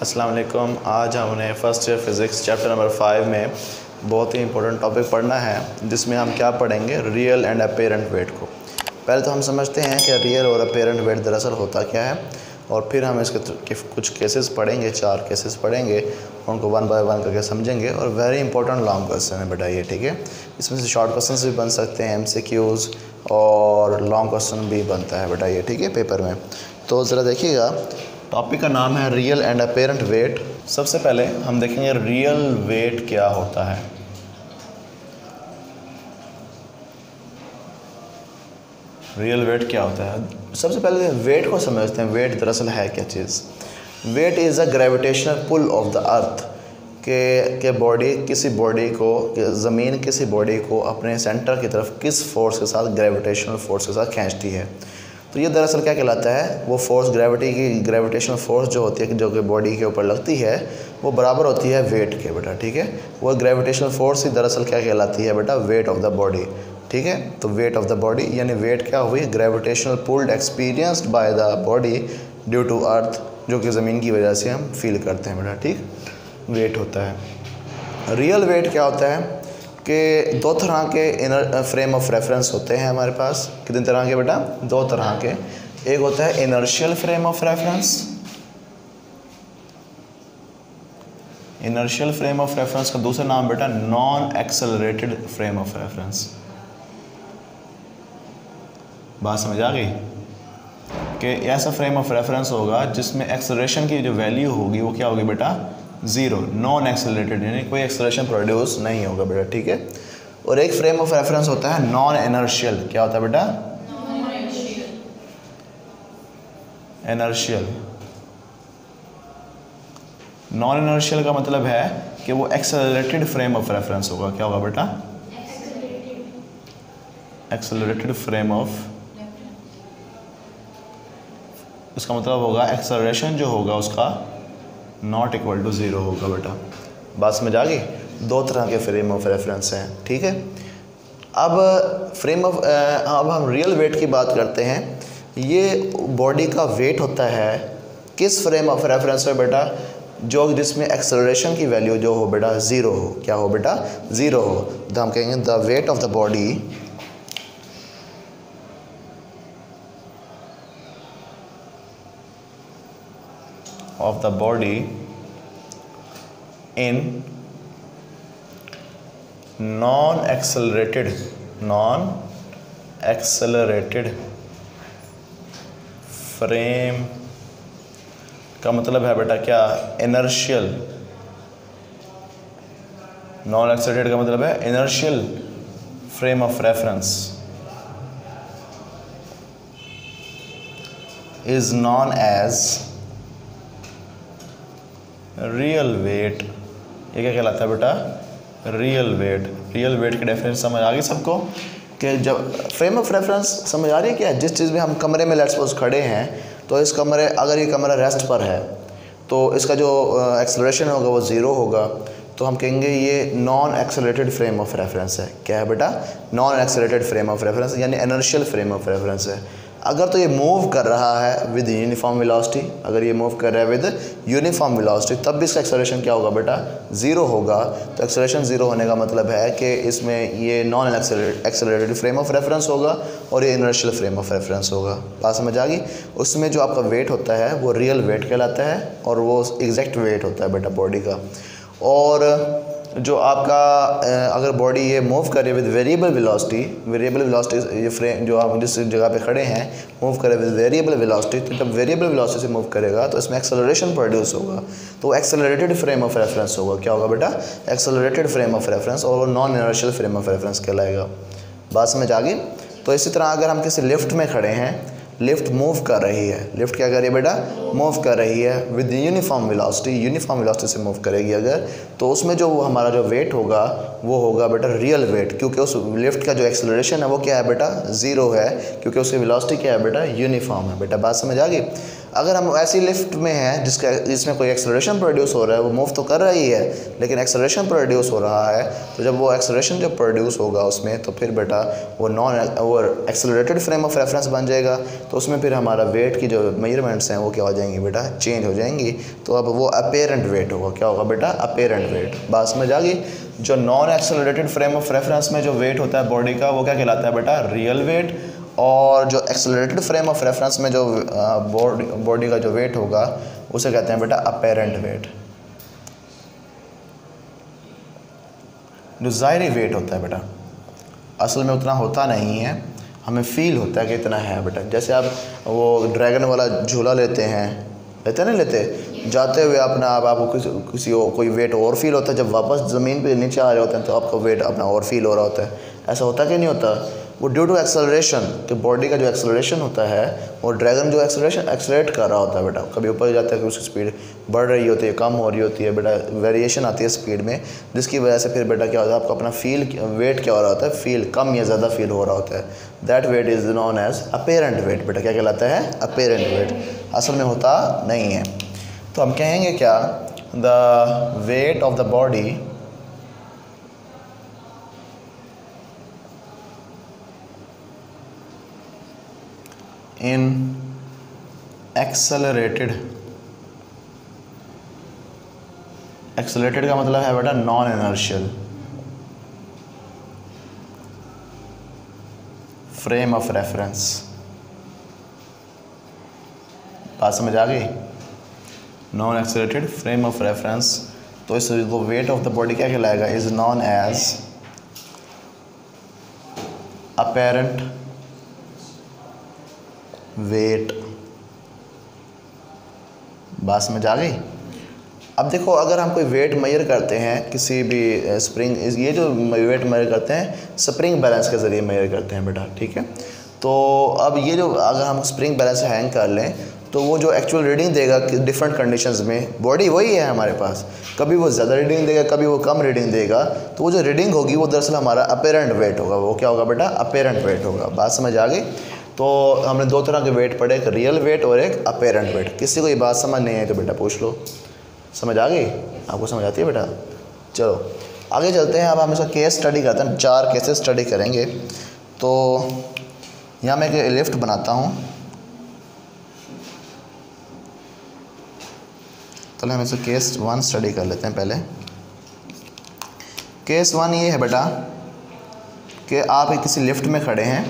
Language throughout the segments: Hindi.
अस्सलाम वालेकुम। आज हमने first year physics chapter number 5 में बहुत ही इंपॉर्टेंट टॉपिक पढ़ना है, जिसमें हम क्या पढ़ेंगे, रियल एंड अपेरेंट वेट को। पहले तो हम समझते हैं कि रियल और अपेरेंट वेट दरअसल होता क्या है, और फिर हम इसके कुछ केसेस पढ़ेंगे, 4 केसेस पढ़ेंगे, उनको 1 बाय 1 करके समझेंगे। और वेरी इंपॉर्टेंट लॉन्ग क्वेश्चन है बेटा ये, ठीक है। इसमें से शॉर्ट क्वेश्चन भी बन सकते हैं, MCQs, और लॉन्ग क्वेश्चन भी बनता है बेटा ये, ठीक है, पेपर में। तो ज़रा देखिएगा, टॉपिक का नाम है रियल एंड अपेरेंट वेट। सबसे पहले हम देखेंगे रियल वेट क्या होता है। रियल वेट क्या होता है, सबसे पहले वेट को समझते हैं। वेट दरअसल है क्या चीज़। Weight is a gravitational pull of the earth, के बॉडी किसी बॉडी को, ज़मीन किसी बॉडी को अपने सेंटर की तरफ किस फोर्स के साथ, ग्रेविटेशनल फोर्स के साथ खींचती है। तो ये दरअसल क्या कहलाता है, वो फोर्स, ग्रेविटी की ग्रेविटेशनल फोर्स जो होती है, जो कि बॉडी के ऊपर लगती है, वो बराबर होती है वेट के बेटा, ठीक है। वो ग्रेविटेशनल फोर्स ही दरअसल क्या कहलाती है बेटा, वेट ऑफ द बॉडी, ठीक है। तो वेट ऑफ द बॉडी यानी वेट क्या हुई, gravitational pulled experienced by the body due to earth, जो कि ज़मीन की वजह से हम फील करते हैं बेटा, ठीक, वेट होता है। रियल वेट क्या होता है कि 2 तरह के इनर फ्रेम ऑफ रेफरेंस होते हैं हमारे पास। कितने तरह के बेटा, 2 तरह के। एक होता है inertial frame of reference, inertial frame of reference का दूसरा नाम बेटा non accelerated frame of reference. बात समझ आ गई कि ऐसा फ्रेम ऑफ रेफरेंस होगा जिसमें एक्सेलरेशन की जो वैल्यू होगी वो क्या होगी बेटा, 0, नॉन एक्सेलरेटेड, यानी कोई एक्सेलरेशन प्रोड्यूस नहीं होगा बेटा, ठीक है। और एक फ्रेम ऑफ रेफरेंस होता है नॉन इनर्शियल। क्या होता है बेटा, इनर्शियल। नॉन इनर्शियल का मतलब है कि वो एक्सेलरेटेड फ्रेम ऑफ रेफरेंस होगा। क्या होगा बेटा, एक्सेलरेटेड फ्रेम ऑफ, इसका मतलब होगा एक्सेलरेशन जो होगा उसका नॉट इक्वल टू 0 होगा बेटा। बात समझ आ गई। 2 तरह के फ्रेम ऑफ रेफरेंस हैं, ठीक है। अब हम रियल वेट की बात करते हैं। ये बॉडी का वेट होता है किस फ्रेम ऑफ रेफरेंस में बेटा, जो जिसमें एक्सेलरेशन की वैल्यू जो हो बेटा 0 हो। क्या हो बेटा, 0 हो। तो हम कहेंगे the weight of the body in non-accelerated frame का मतलब है बेटा क्या, इनर्शियल। नॉन एक्सेलरेटेड का मतलब है inertial frame of reference is known as real weight. ये क्या कहलाता है बेटा, रियल वेट। रियल वेट की डेफिनेशन समझ आ गई सबको कि जब फ्रेम ऑफ रेफरेंस समझ आ रही है क्या, जिस चीज़ में हम कमरे में लेट्स सपोज खड़े हैं, तो इस कमरे, अगर ये कमरा रेस्ट पर है तो इसका जो एक्सेलरेशन होगा वो 0 होगा। तो हम कहेंगे ये non accelerated frame of reference है। क्या है बेटा, non accelerated frame of reference, यानी इनर्शियल फ्रेम ऑफ रेफरेंस है। अगर तो ये मूव कर रहा है विद यूनिफॉर्म वेलोसिटी, अगर ये मूव कर रहा है विद यूनिफॉर्म वेलोसिटी, तब भी इसका एक्सेलरेशन क्या होगा बेटा, 0 होगा। तो एक्सेलरेशन 0 होने का मतलब है कि इसमें ये non accelerated frame of reference होगा और ये इनर्शियल फ्रेम ऑफ रेफरेंस होगा। बात समझ आ गई। उसमें जो आपका वेट होता है वो रियल वेट कहलाता है, और वो एग्जैक्ट वेट होता है बेटा बॉडी का। और जो आपका अगर बॉडी ये मूव करे विद वेरिएबल वेलोसिटी, ये फ्रेम जो आप जिस जगह पे खड़े हैं मूव करे विद वेरिएबल वेलोसिटी, तो जब वेरिएबल वेलोसिटी से मूव करेगा तो इसमें एक्सेलरेशन प्रोड्यूस होगा, तो वो एक्सेलरेटेड फ्रेम ऑफ रेफरेंस होगा। क्या होगा बेटा, एक्सेलरेटेड फ्रेम ऑफ रेफरेंस, और वो non inertial frame of reference कहलाएगा। बात समझ आ गई। तो इसी तरह अगर हम किसी लिफ्ट में खड़े हैं, लिफ्ट मूव कर रही है, लिफ्ट क्या कर रही है बेटा, मूव कर रही है विद यूनिफॉर्म वेलोसिटी से मूव करेगी अगर, तो उसमें जो हमारा जो वेट होगा वो होगा बेटा रियल वेट, क्योंकि उस लिफ्ट का जो एक्सेलरेशन है वो क्या है बेटा, 0 है, क्योंकि उसकी वेलोसिटी क्या है बेटा, यूनिफॉर्म है बेटा। बात समझ आ गई। अगर हम ऐसी लिफ्ट में हैं जिसमें कोई एक्सेलरेशन प्रोड्यूस हो रहा है, वो मूव तो कर रही है लेकिन एक्सेलरेशन प्रोड्यूस हो रहा है, तो जब वो एक्सेलरेशन जब प्रोड्यूस होगा उसमें, तो फिर बेटा वो एक्सेलरेटेड फ्रेम ऑफ रेफरेंस बन जाएगा। तो उसमें फिर हमारा वेट की जो मेजरमेंट्स हैं वो क्या हो जाएंगी बेटा, चेंज हो जाएंगी। तो अब वो अपेरेंट वेट होगा, क्या होगा बेटा, अपेरेंट वेट। बात समझ आ गई। जो non accelerated frame of reference में जो वेट होता है बॉडी का, वो क्या कहलाता है बेटा, रियल वेट। और जो एक्सेलरेटेड फ्रेम ऑफ रेफरेंस में जो बॉडी का जो वेट होगा उसे कहते हैं बेटा अपेरेंट वेट। जो ज़ाहिरी वेट होता है बेटा असल में उतना होता नहीं है, हमें फील होता है कि इतना है बेटा। जैसे आप वो ड्रैगन वाला झूला लेते हैं, नहीं लेते, जाते हुए अपना आपको किसी कोई वेट और फील होता है, जब वापस ज़मीन पे नीचे आ रहे होते हैं तो आपका वेट अपना और फील हो रहा होता है। ऐसा होता कि नहीं होता? वो ड्यू टू एक्सेलरेशन, कि बॉडी का जो एक्सेलरेशन होता है, वो ड्रैगन जो एक्सेलरेट कर रहा होता है बेटा, कभी ऊपर जाता है कि उसकी स्पीड बढ़ रही होती है, कम हो रही होती है बेटा, वेरिएशन आती है स्पीड में, जिसकी वजह से फिर बेटा क्या होता है, आपको अपना वेट क्या हो रहा होता है, फील कम या ज़्यादा फील हो रहा होता है। That weight is known as apparent weight. बेटा क्या कहलाता है, अपेरेंट वेट। असल में होता नहीं है। तो हम कहेंगे क्या, the weight of the body in accelerated का मतलब है बेटा non inertial frame of reference. बात समझ आ गई? Non accelerated frame of reference. तो इस वेट ऑफ द बॉडी क्या कहलाएगा, is known as apparent weight. बात समझ आ गई? अब देखो, अगर हम कोई वेट मेजर करते हैं किसी भी स्प्रिंग, ये जो वेट मेजर करते हैं स्प्रिंग बैलेंस के ज़रिए मेजर करते हैं बेटा, ठीक है। तो अब ये जो अगर हम स्प्रिंग बैलेंस हैंग कर लें तो वो जो एक्चुअल रीडिंग देगा डिफरेंट कंडीशंस में, बॉडी वही है हमारे पास, कभी वो ज़्यादा रीडिंग देगा, कभी वो कम रीडिंग देगा, तो वो जो रीडिंग होगी वो दरअसल हमारा अपेरेंट वेट होगा। वो क्या होगा बेटा, अपेरेंट वेट होगा। बात समझ आ गई? तो हमने दो तरह के वेट पढ़े, एक रियल वेट और एक अपेरेंट वेट। किसी को ये बात समझ नहीं है तो बेटा पूछ लो। समझ आ गई? आपको समझ आती है बेटा? चलो आगे चलते हैं। अब हम इसका केस स्टडी करते हैं, 4 केसेस स्टडी करेंगे। तो यहाँ मैं एक लिफ्ट बनाता हूँ, तो हम इसका केस 1 स्टडी कर लेते हैं पहले। केस 1 ये है बेटा कि आप किसी लिफ्ट में खड़े हैं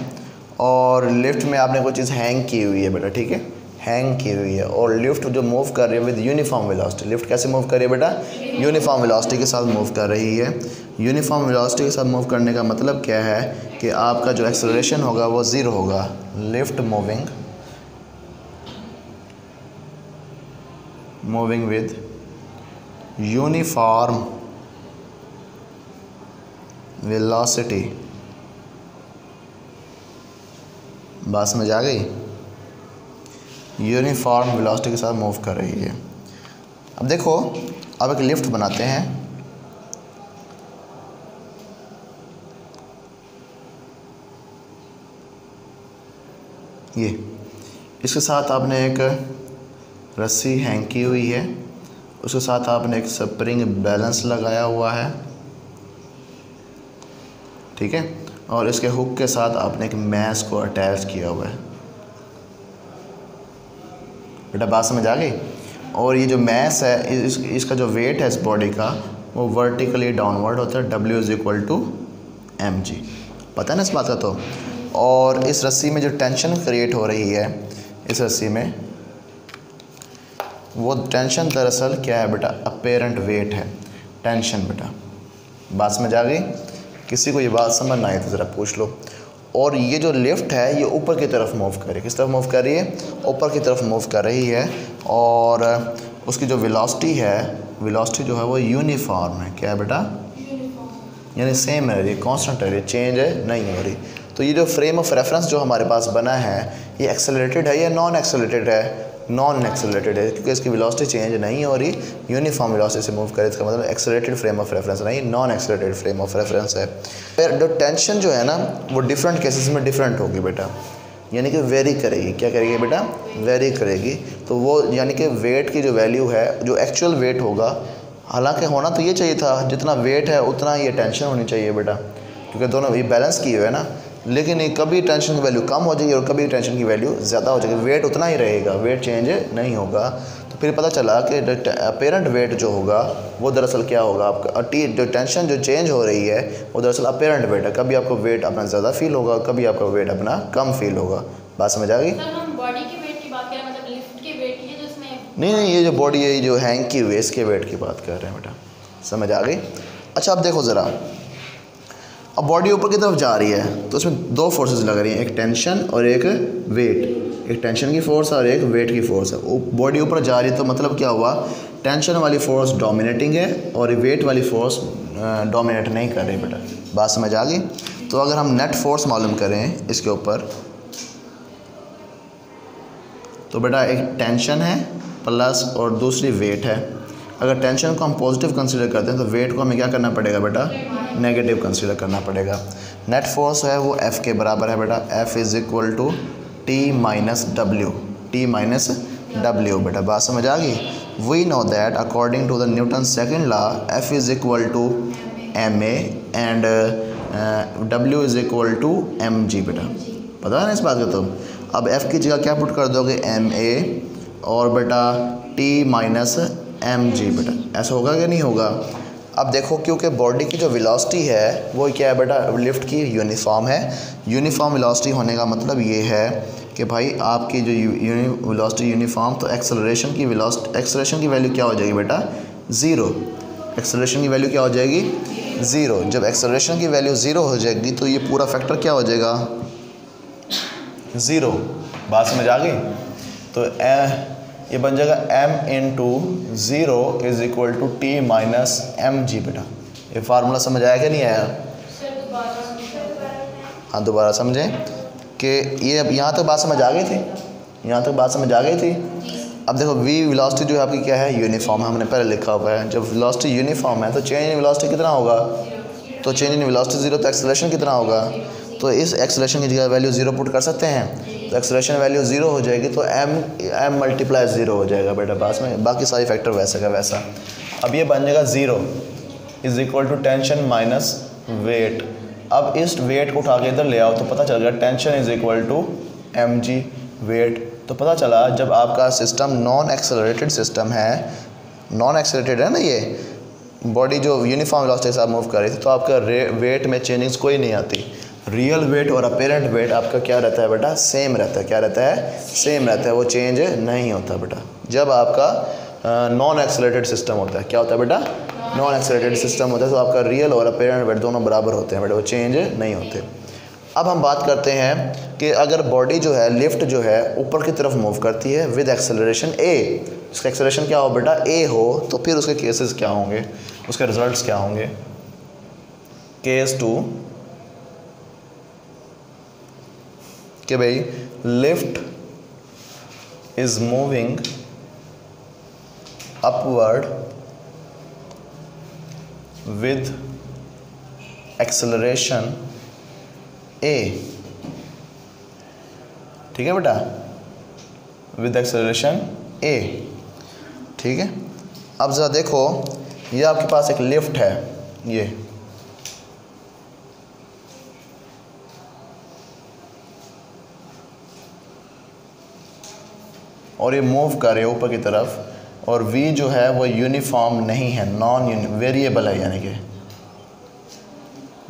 और लिफ्ट में आपने कोई चीज़ हैंग की हुई है बेटा, ठीक है, हैंग की हुई है, और लिफ्ट जो मूव कर रही है विद यूनिफॉर्म वेलोसिटी। लिफ्ट कैसे मूव कर रही है बेटा, यूनिफॉर्म वेलोसिटी के साथ मूव कर रही है। यूनिफॉर्म वेलोसिटी के साथ मूव करने का मतलब क्या है कि आपका जो एक्सेलरेशन होगा वो 0 होगा। Lift moving with uniform velocity. बात समझ आ गई? यूनिफॉर्म वेलोसिटी के साथ मूव कर रही है। अब देखो, अब एक लिफ्ट बनाते हैं। ये इसके साथ आपने एक रस्सी हैंग की हुई है, उसके साथ आपने एक स्प्रिंग बैलेंस लगाया हुआ है, ठीक है, और इसके हुक के साथ आपने एक मैस को अटैच किया हुआ है। बेटा बात समझ आ गई? और ये जो मैस है इसका जो वेट है इस बॉडी का वो वर्टिकली डाउनवर्ड होता है। W = mg। पता है ना इस बात का? तो और इस रस्सी में जो टेंशन क्रिएट हो रही है, इस रस्सी में, वो टेंशन दरअसल क्या है बेटा, अपेरेंट वेट है, टेंशन बेटा। बात समझ आ गई? किसी को ये बात समझ ना आए तो ज़रा पूछ लो। और ये जो लिफ्ट है ये ऊपर की तरफ मूव कर रही है। किस तरफ मूव कर रही है? ऊपर की तरफ मूव कर रही है। और उसकी जो वेलोसिटी है, वेलोसिटी जो है वो यूनिफॉर्म है। क्या है बेटा? यानी सेम है, ये कांस्टेंट है, ये चेंज है नहीं हो रही। तो ये जो फ्रेम ऑफ रेफरेंस जो हमारे पास बना है ये एक्सेलरेटेड है या नॉन एक्सेलरेटेड है? नॉन एक्सेलरेटेड है, क्योंकि इसकी वेलोसिटी चेंज नहीं हो रही, यूनिफॉर्म वेलोसिटी से मूव करे। इसका मतलब एक्सेलरेटेड फ्रेम ऑफ रेफरेंस नहीं, non accelerated frame of reference है। फिर जो टेंशन जो है ना वो डिफरेंट केसेस में डिफरेंट होगी बेटा। यानी कि वेरी करेगी। क्या करेगी बेटा? वेरी करेगी। तो वो यानी कि वेट की जो वैल्यू है, जो एक्चुअल वेट होगा, हालांकि होना तो ये चाहिए था जितना वेट है उतना ये टेंशन होनी चाहिए बेटा, क्योंकि दोनों ये बैलेंस किए हुए है ना। लेकिन ये कभी टेंशन की वैल्यू कम हो जाएगी और कभी टेंशन की वैल्यू ज़्यादा हो जाएगी, वेट उतना ही रहेगा, वेट चेंज नहीं होगा। तो फिर पता चला कि अपेरेंट वेट जो होगा वो दरअसल क्या होगा आपका, जो टेंशन जो चेंज हो रही है वो दरअसल अपेरेंट वेट है। कभी आपको वेट अपना ज़्यादा फील होगा, कभी आपका वेट अपना कम फील होगा। बात समझ आ गई? हम बॉडी के वेट की बात कर रहे हैं, मतलब लिफ्ट के वेट की, जो इसमें नहीं, ये जो बॉडी है, जो हैंग की हुई है, इसके वेट की बात कर रहे हैं बेटा। समझ आ गई? अच्छा, अब देखो ज़रा, अब बॉडी ऊपर की तरफ जा रही है तो उसमें दो फोर्सेस लग रही हैं, एक टेंशन और एक वेट। एक टेंशन की फोर्स और एक वेट की फोर्स है। बॉडी ऊपर जा रही है तो मतलब क्या हुआ, टेंशन वाली फोर्स डोमिनेटिंग है और वेट वाली फोर्स डोमिनेट नहीं कर रही बेटा। बात समझ आ गई? तो अगर हम नेट फोर्स मालूम करें इसके ऊपर, तो बेटा एक टेंशन है प्लस और दूसरी वेट है। अगर टेंशन को हम पॉजिटिव कंसीडर करते हैं तो वेट को हमें क्या करना पड़ेगा बेटा? नेगेटिव कंसीडर करना पड़ेगा। नेट फोर्स है वो F के बराबर है बेटा, F is equal to T minus W, T minus W बेटा। बात समझ आ गई? We know that according to the Newton second law F is equal to ma and W is equal to mg बेटा। पता है ना इस बात का? तो अब F की जगह क्या पुट कर दोगे? ma और बेटा T माइनस mg बेटा। ऐसा होगा कि नहीं होगा? अब देखो, क्योंकि बॉडी की जो वेलोसिटी है वो क्या है बेटा? लिफ्ट की यूनिफॉर्म है। यूनिफॉर्म वेलोसिटी होने का मतलब ये है कि भाई आपकी जो वेलोसिटी यूनिफॉर्म, तो एक्सेलरेशन की वेलोसिटी, एक्सेलरेशन की वैल्यू क्या हो जाएगी बेटा? ज़ीरो। एक्सेलरेशन की वैल्यू क्या हो जाएगी? ज़ीरो। जब एक्सेलरेशन की वैल्यू ज़ीरो हो जाएगी तो ये पूरा फैक्टर क्या हो जाएगा? ज़ीरो। बात समझ आ गई? तो ये बन जाएगा m into zero is equal to T minus M G बेटा। ये फार्मूला समझ आया कि नहीं आया? हाँ, दोबारा समझें कि ये अब यहाँ तक बात समझ आ गई थी, यहाँ तक बात समझ आ गई थी। अब देखो, v वेलोसिटी जो है आपकी क्या है? यूनिफॉर्म है, हमने पहले लिखा हुआ है। जब वेलोसिटी यूनिफॉर्म है तो चेंज इन वेलोसिटी कितना होगा? तो चेंज इन वेलोसिटी ज़ीरो, तो एक्सेलरेशन कितना होगा? तो इस एक्सेलरेशन की जगह वैल्यू ज़ीरो पुट कर सकते हैं, तो एक्सेलरेशन वैल्यू ज़ीरो हो जाएगी, तो m मल्टीप्लाई ज़ीरो हो जाएगा बेटा। पास में बाकी सारी फैक्टर वैसा का वैसा। अब ये बन जाएगा zero is equal to tension minus weight. अब इस वेट को उठा के इधर ले आओ तो पता चल गया tension is equal to mg weight. तो पता चला जब आपका सिस्टम नॉन एक्सेलरेटेड सिस्टम है, नॉन एक्सेलरेटेड है ना, ये बॉडी जो यूनिफॉर्म वेलोसिटी के साथ मूव कर रही थी, तो आपका वेट में चेंजिंग्स कोई नहीं आती। रियल वेट और अपेरेंट वेट आपका क्या रहता है बेटा? सेम रहता है। क्या रहता है? सेम रहता है, वो चेंज नहीं होता बेटा। जब आपका नॉन एक्सेलरेटेड सिस्टम होता है, क्या होता है बेटा? नॉन एक्सेलरेटेड सिस्टम होता है, तो आपका रियल और अपेरेंट वेट दोनों बराबर होते हैं बेटा, वो चेंज नहीं होते। अब हम बात करते हैं कि अगर बॉडी जो है, लिफ्ट जो है, ऊपर की तरफ मूव करती है विद एक्सेलरेशन a, उसका एक्सेलरेशन क्या हो बेटा? a हो, तो फिर उसके केसेस क्या होंगे, उसके रिजल्ट्स क्या होंगे? केस 2 कि भाई lift is moving upward with acceleration a, ठीक है बेटा? विद एक्सेलरेशन a, ठीक है। अब ज़रा देखो, ये आपके पास एक लिफ्ट है, ये और ये मूव कर रहे हैं ऊपर की तरफ, और v जो है वो यूनिफॉर्म नहीं है, नॉन वेरिएबल है, यानी कि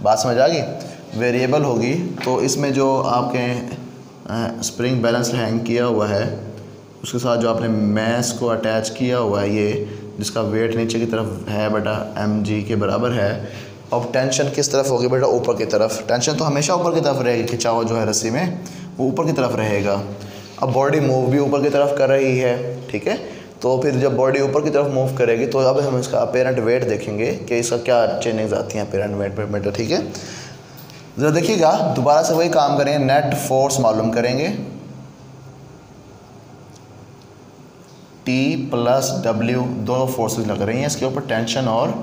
बात समझ आ गई? वेरिएबल होगी तो इसमें जो आपके स्प्रिंग बैलेंस हैंग किया हुआ है, उसके साथ जो आपने मैस को अटैच किया हुआ है, ये जिसका वेट नीचे की तरफ है बेटा mg के बराबर है। अब टेंशन किस तरफ होगी बेटा? ऊपर की तरफ। टेंशन तो हमेशा ऊपर की तरफ रहेगी, खिंचाव जो है रस्सी में वो ऊपर की तरफ रहेगा। अब बॉडी मूव भी ऊपर की तरफ कर रही है, ठीक है। तो फिर जब बॉडी ऊपर की तरफ मूव करेगी तो अब हम इसका अपेरेंट वेट देखेंगे कि इसका क्या चेंजेस आती हैं अपेरेंट वेट पे बेटा, ठीक है। ज़रा देखिएगा, दोबारा से वही काम करेंगे, नेट फोर्स मालूम करेंगे, T प्लस W दोनों फोर्सेस लग रही हैं इसके ऊपर, टेंशन और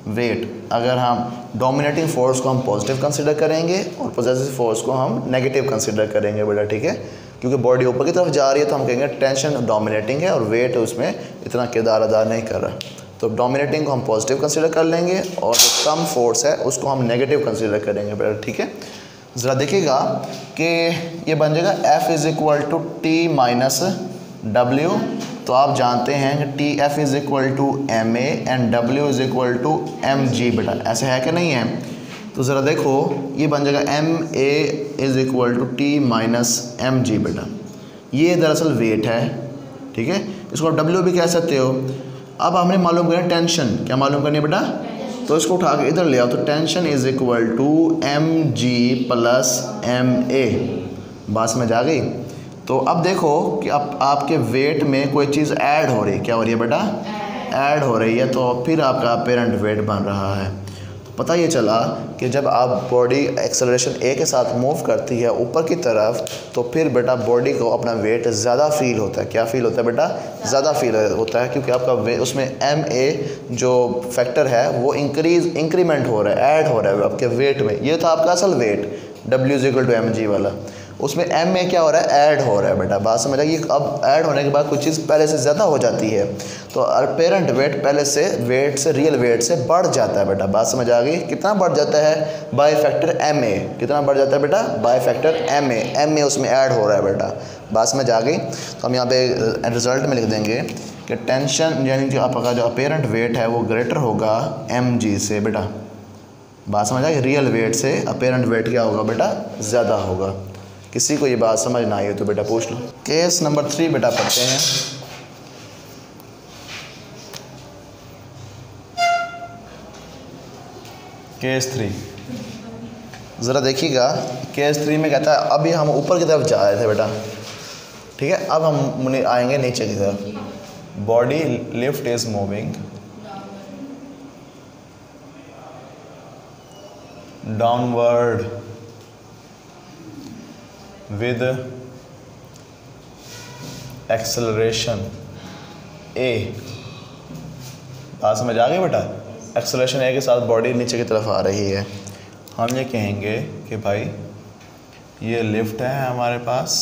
वेट, अगर हम डोमिनेटिंग फोर्स को हम पॉजिटिव कंसिडर करेंगे और पॉजिटिव फोर्स को हम नेगेटिव कंसिडर करेंगे बेटा, ठीक है। क्योंकि बॉडी ऊपर की तरफ जा रही है तो हम कहेंगे टेंशन डोमिनेटिंग है और वेट उसमें इतना किरदार अदा नहीं कर रहा। तो डोमिनेटिंग को हम पॉजिटिव कंसिडर कर लेंगे और जो कम फोर्स है उसको हम नेगेटिव कंसिडर करेंगे बेटा, ठीक है। ज़रा देखिएगा कि ये बन जाएगा F is equal to T minus W. तो आप जानते हैं कि T F is equal to M A and W is equal to M G बेटा, ऐसे है कि नहीं है। तो ज़रा देखो ये बन जाएगा M A is equal to T minus M G बेटा, ये दरअसल वेट है, ठीक है। इसको आप डब्ल्यू भी कह सकते हो। अब हमने मालूम करना टेंशन, क्या मालूम करनी है बेटा, तो इसको उठा के इधर ले आओ। तो tension is equal to M G plus M A, बात समझ आ गई। तो अब देखो कि अब आपके वेट में कोई चीज़ ऐड हो रही है, क्या हो रही है बेटा, ऐड हो रही है, तो फिर आपका अपेरेंट वेट बन रहा है। तो पता ये चला कि जब आप बॉडी एक्सेलरेशन ए के साथ मूव करती है ऊपर की तरफ, तो फिर बेटा बॉडी को अपना वेट ज़्यादा फील होता है। क्या फील होता है बेटा, ज़्यादा फील होता है, क्योंकि आपका वेट उसमें एम ए जो फैक्टर है वो इंक्रीमेंट हो रहा है, ऐड हो रहा है आपके वेट में। ये था आपका असल weight W is equal to M G वाला, उसमें एम में क्या हो रहा है, ऐड हो रहा है बेटा, बात समझ आएगी। अब ऐड होने के बाद कुछ चीज़ पहले से ज़्यादा हो जाती है, तो अपेरेंट वेट पहले से वेट से रियल वेट से बढ़ जाता है बेटा, बात समझ आ गई। कितना बढ़ जाता है, बाय फैक्टर एम ए, कितना बढ़ जाता है बेटा, बाय फैक्टर एम ए उसमें ऐड हो रहा है बेटा, बात समझ आ गई। तो हम यहाँ पे रिजल्ट में लिख देंगे कि टेंशन यानी कि आपका जो अपेरेंट वेट है वो ग्रेटर होगा एम जी से बेटा, बात समझ आ गई। रियल वेट से अपेरेंट वेट क्या होगा बेटा, ज़्यादा होगा। किसी को ये बात समझ ना आई हो तो बेटा पूछ लो। केस नंबर 3 बेटा पढ़ते हैं। केस 3 ज़रा देखिएगा। केस 3 में कहता है अभी हम ऊपर की तरफ जा रहे थे बेटा, ठीक है, अब हम आएंगे नीचे की तरफ। Body lift is moving downward with acceleration a, बात समझ आ गई बेटा। एक्सेलरेशन ए के साथ बॉडी नीचे की तरफ आ रही है। हम ये कहेंगे कि भाई ये लिफ्ट है हमारे पास,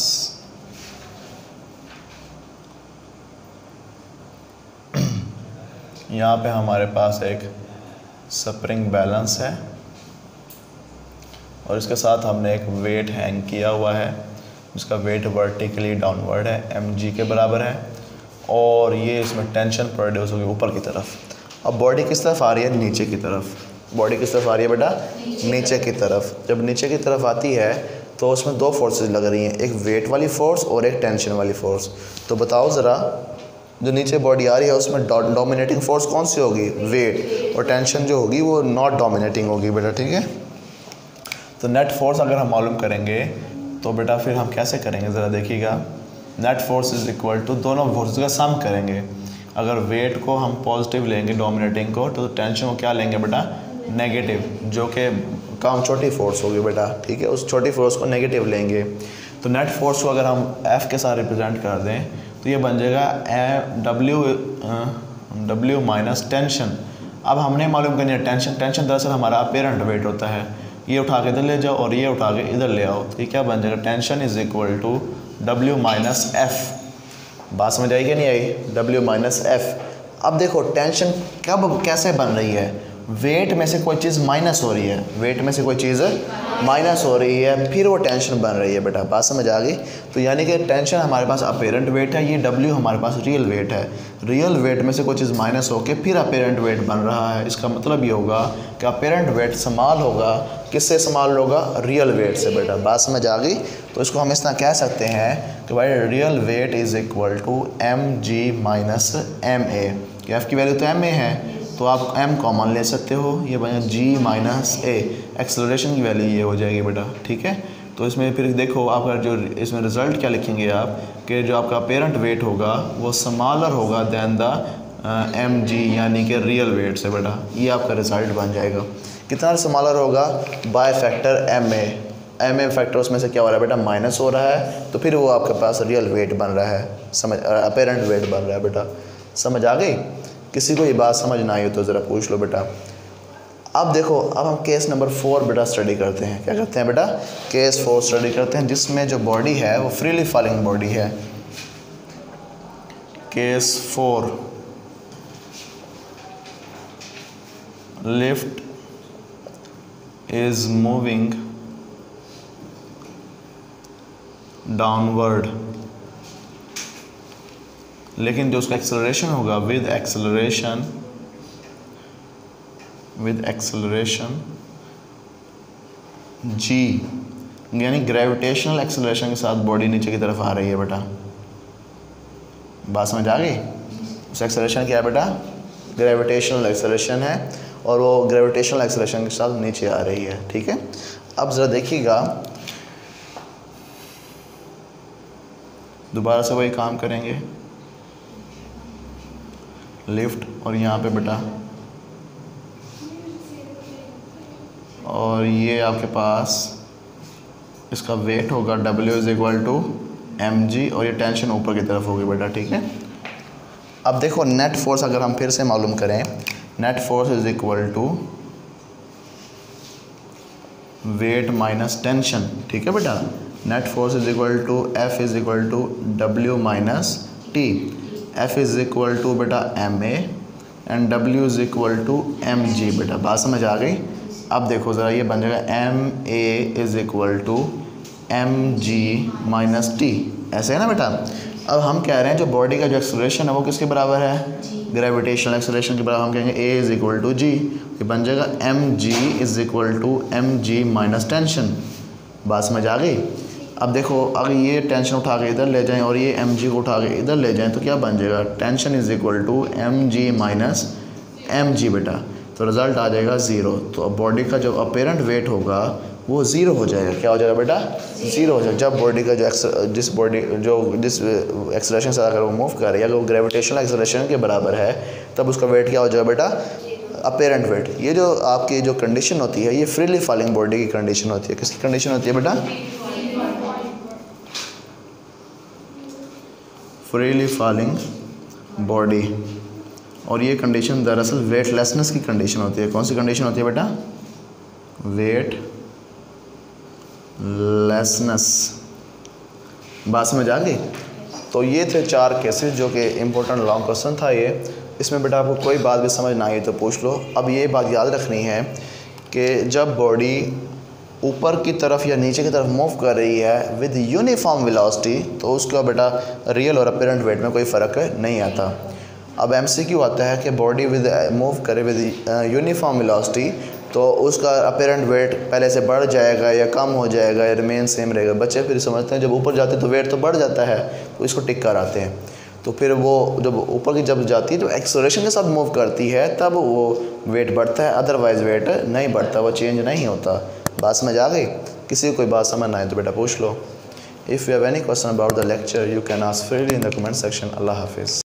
यहाँ पे हमारे पास एक स्प्रिंग बैलेंस है और इसके साथ हमने एक वेट हैंग किया हुआ है, उसका वेट वर्टिकली डाउनवर्ड है, mg के बराबर है, और ये इसमें टेंशन प्रोड्यूस होगी ऊपर की तरफ। अब बॉडी किस तरफ आ रही है, नीचे की तरफ। बॉडी किस तरफ आ रही है बेटा, नीचे की तरफ। जब नीचे की तरफ आती है तो उसमें दो फोर्सेस लग रही हैं, एक वेट वाली फोर्स और एक टेंशन वाली फोर्स। तो बताओ ज़रा, जो नीचे बॉडी आ रही है उसमें डोमिनेटिंग फोर्स कौन सी होगी, वेट, और टेंशन जो होगी वो नॉट डोमिनेटिंग होगी बेटा, ठीक है। तो नेट फोर्स अगर हम मालूम करेंगे तो बेटा फिर हम कैसे करेंगे, ज़रा देखिएगा। Net force is equal to दोनों फोर्स का सम करेंगे। अगर वेट को हम पॉजिटिव लेंगे डोमिनेटिंग को, तो टेंशन को क्या लेंगे बेटा, नेगेटिव, जो कि कम छोटी फोर्स होगी बेटा, ठीक है, उस छोटी फोर्स को नेगेटिव लेंगे। तो नेट फोर्स को अगर हम F के साथ रिप्रेजेंट कर दें तो ये बन जाएगा W माइनस टेंशन। अब हमने मालूम करनी है टेंशन। टेंशन दरअसल हमारा अपेरेंट वेट होता है, ये उठा के इधर ले जाओ और ये उठा के इधर ले आओ, तो ये क्या बन जाएगा, tension is equal to W minus F. बात समझ आई कि नहीं आई, W माइनस एफ। अब देखो टेंशन कब कैसे बन रही है, वेट में से कोई चीज़ माइनस हो रही है, वेट में से कोई चीज़ माइनस हो रही है, फिर वो टेंशन बन रही है बेटा, बात समझ आ गई। तो यानी कि टेंशन हमारे पास अपेरेंट वेट है, ये W हमारे पास रियल वेट है। रियल वेट में से कोई चीज़ माइनस होकर फिर अपेरेंट वेट बन रहा है। इसका मतलब ये होगा कि अपेरेंट वेट स्मॉल होगा, किससे स्मॉल होगा, रियल वेट से बेटा, बात समझ आ गई। तो इसको हम इस तरह कह सकते हैं कि भाई real weight is equal to mg minus ma। F की वैल्यू तो ma है तो आप m कॉमन ले सकते हो, ये बनेगा g माइनस a। एक्सेलरेशन की वैल्यू ये हो जाएगी बेटा, ठीक है। तो इसमें फिर देखो आपका जो इसमें रिज़ल्ट क्या लिखेंगे आप, कि जो आपका अपेरेंट वेट होगा वो स्मॉलर होगा दैन द mg यानी कि रियल वेट से बेटा, ये आपका रिज़ल्ट बन जाएगा। कितना स्मॉलर होगा, बाय फैक्टर ma फैक्टर उसमें से क्या हो रहा है बेटा, माइनस हो रहा है, तो फिर वो आपके पास रियल वेट बन रहा है, समझ अपेरेंट वेट बन रहा है बेटा, समझ आ गई। किसी को ये बात समझ ना आई हो तो ज़रा पूछ लो बेटा। अब देखो, अब हम केस नंबर 4 बेटा स्टडी करते हैं। क्या करते हैं बेटा? केस 4 स्टडी करते हैं, जिसमें जो बॉडी है वो फ्रीली फॉलिंग बॉडी है। Case 4, lift is moving downward, लेकिन जो उसका एक्सेलरेशन होगा विद एक्सेलरेशन जी, यानी ग्रेविटेशनल एक्सेलरेशन के साथ बॉडी नीचे की तरफ आ रही है बेटा। बात समझ आ गई? उस एक्सेलरेशन क्या है बेटा? ग्रेविटेशनल एक्सेलरेशन है, और वो ग्रेविटेशनल एक्सेलरेशन के साथ नीचे आ रही है। ठीक है, अब ज़रा देखिएगा, दोबारा से वही काम करेंगे। लिफ्ट और यहाँ पे बेटा, और ये आपके पास इसका वेट होगा W = mg, और ये टेंशन ऊपर की तरफ होगी बेटा। ठीक है, अब देखो नेट फोर्स अगर हम फिर से मालूम करें, net force is equal to weight minus tension. ठीक है बेटा, net force is equal to F is equal to W minus T। F is equal to बेटा ma and W is equal to mg बेटा। बात समझ आ गई? अब देखो ज़रा, ये बन जाएगा ma is equal to mg minus t, ऐसे है ना बेटा। अब हम कह रहे हैं जो बॉडी का जो एक्सेलरेशन है वो किसके बराबर है? ग्रेविटेशनल एक्सेलरेशन के बराबर। हम कहेंगे a is equal to g, ये बन जाएगा mg is equal to mg minus tension. बात समझ आ गई? अब देखो, अगर ये टेंशन उठा के इधर ले जाएं और ये mg को उठा के इधर ले जाएं तो क्या बन जाएगा? Tension is equal to mg minus mg बेटा, तो रिज़ल्ट आ जाएगा 0। तो अब बॉडी का जो अपेरेंट वेट होगा वो 0 हो जाएगा। क्या हो जाएगा बेटा? 0 हो जाएगा। जब बॉडी का जिस एक्सेलरेशन से अगर वो मूव कर रही है, अगर वो ग्रेविटेशनल एक्सेलरेशन के बराबर है, तब उसका वेट क्या हो जाएगा बेटा? Apparent wait. ये जो आपकी जो कंडीशन होती है, ये फ्रीली फॉलिंग बॉडी की कंडीशन होती है। किसकी कंडीशन होती है बेटा? Freely falling body. और ये कंडीशन दरअसल वेटलेसनेस की कंडीशन होती है। कौन सी कंडीशन होती है बेटा? वेटलेसनेस। बात समझ आ गई? तो ये थे 4 केसेस जो कि इम्पोर्टेंट लॉन्ग क्वेश्चन था ये। इसमें बेटा आपको कोई बात भी समझ ना आई तो पूछ लो। अब ये बात याद रखनी है कि जब बॉडी ऊपर की तरफ या नीचे की तरफ मूव कर रही है विद यूनिफॉर्म वेलोसिटी, तो उसका बेटा रियल और अपेरेंट वेट में कोई फ़र्क नहीं आता। अब MCQ आता है कि बॉडी विद मूव करे विद यूनिफॉर्म वेलोसिटी, तो उसका अपेरेंट वेट पहले से बढ़ जाएगा या कम हो जाएगा या रिमेन सेम रहेगा। बच्चे फिर समझते हैं जब ऊपर जाते हैं तो वेट तो बढ़ जाता है, तो इसको टिक कर आते हैं। तो फिर वो जब ऊपर की जब जाती है तो एक्सेलरेशन के साथ मूव करती है, तब वो वेट बढ़ता है, अदरवाइज़ वेट नहीं बढ़ता, वो चेंज नहीं होता। बात समझ आ गई? किसी को कोई बात समझ ना आए तो बेटा पूछ लो। If you have any question about the lecture you can ask freely in the comment section. अल्लाह हाफिज़।